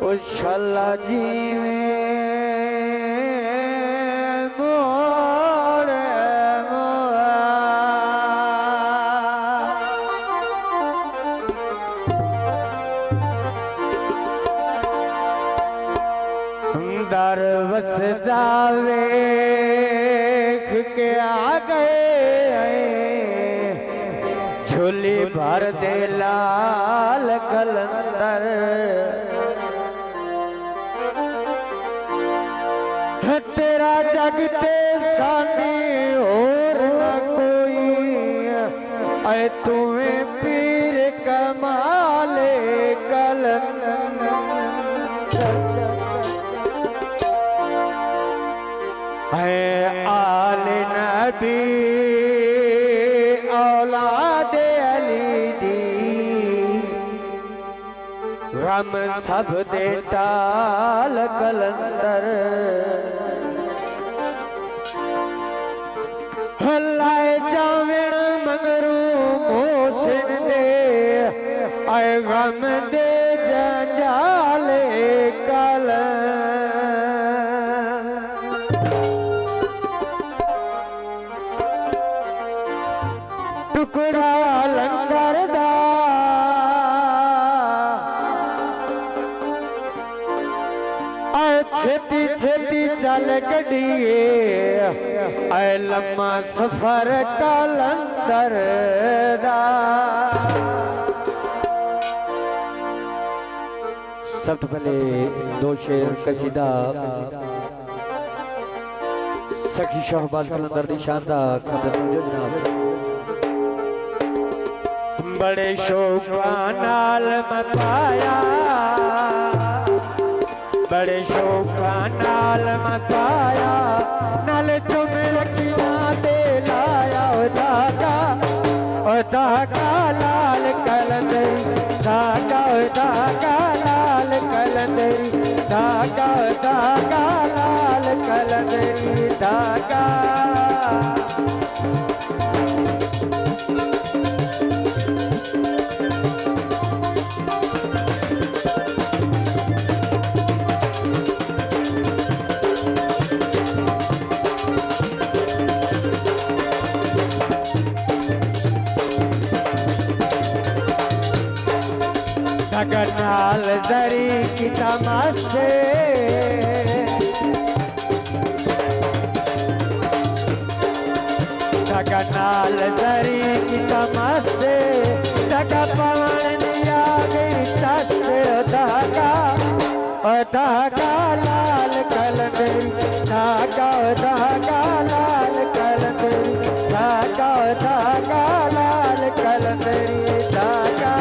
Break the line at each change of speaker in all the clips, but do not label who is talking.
उछला जी में मोर दर बस जावे के आ गए झोली भर दे लाल कलंदर तेरा जगते सानी और न कोई ऐ तुम्हें पीर कमाले कलंदर है आल नबी औलाद अली दी गम सब दे टाल कलंदर हलाए जावण मंगरू मोहसिन दे आए गम दे जंजाले टुकड़ा लंगर दा छेती छेती चल गड्डिए ऐ लम्मा सफर कलंदर दा। सबसे पहले दो शेर कसीदा सखी शहबाज कलंदर दी शानदार कदर जनाब बड़े शौक नाल मैं पाया बड़े शौक नाल मैं पाया नाल चुम रखिया दे लाया धागा लाल कलंदरी धागा लाल कलंदरी धागा लाल कलंदरी धागा नाल जरी की तमाशे नाल जरी की तमाशे धागा पवन दिया गई चसे धागा लाल कलंदरी धागा लाल कलंदरी धागा लाल कलंदरी धागा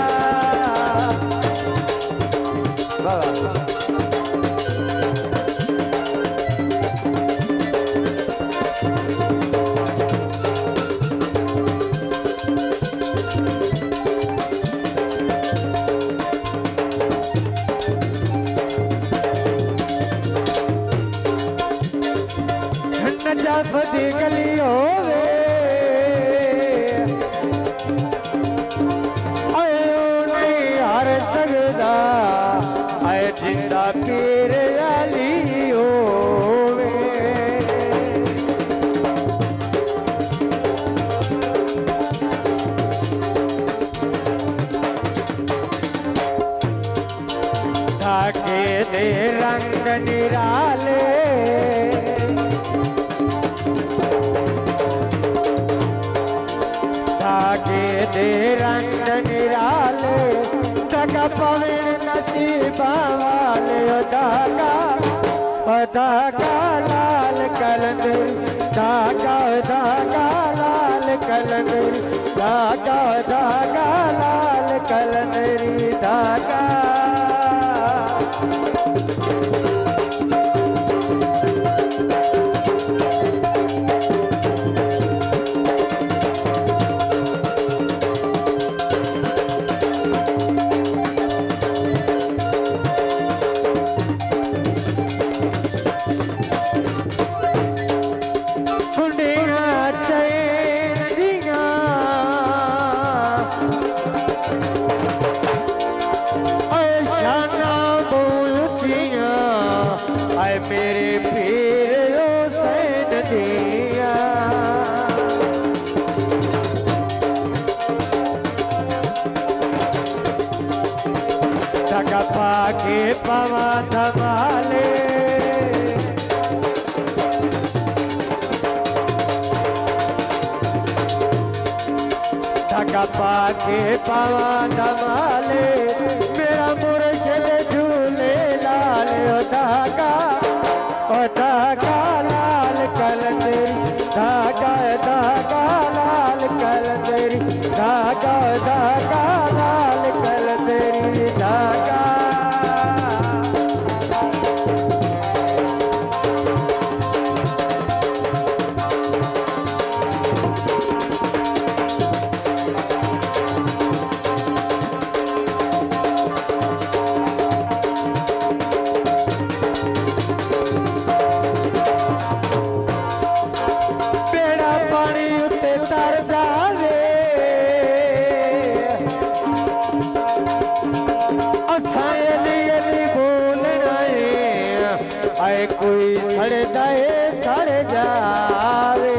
नजाफती गली होवे आयो नहीं हार सकदा आए जिंदा पीर अली होवे धागे दे रंग निराले धागे दे रंग निराले धागा पवन नसीबा वाले धागा लाल कलंदरी धागा लाल कलंदरी धागा लाल कलंदरी धागा आए मेरे पीर हुसैन दिया धागा पाके पावा धमाले धागा पाके पावा धमाले मेरा मुर्शिद झूले लाल धागा लाल कलंदरी धागा धागा लाल कलंदरी धागा धागा लाल कलंदरी धागा आए कोई सड़ जाए सड़ जावे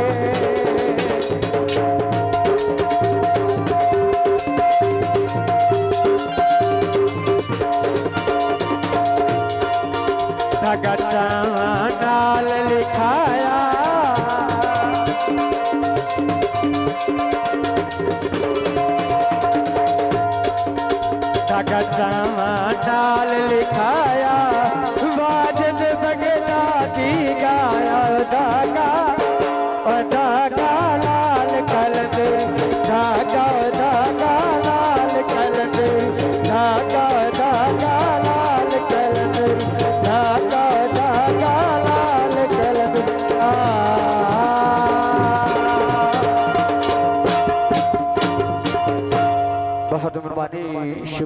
धागा चावा नाल लिखाया धागा चावा नाल लिखाया वाजद बगदादी गाया धागा धागा लाल कलंदरी धागा धागा लाल कलंदरी धागा धागा लाल कलंदरी धागा धागा लाल कलंदरी बहुत मेहरबानी।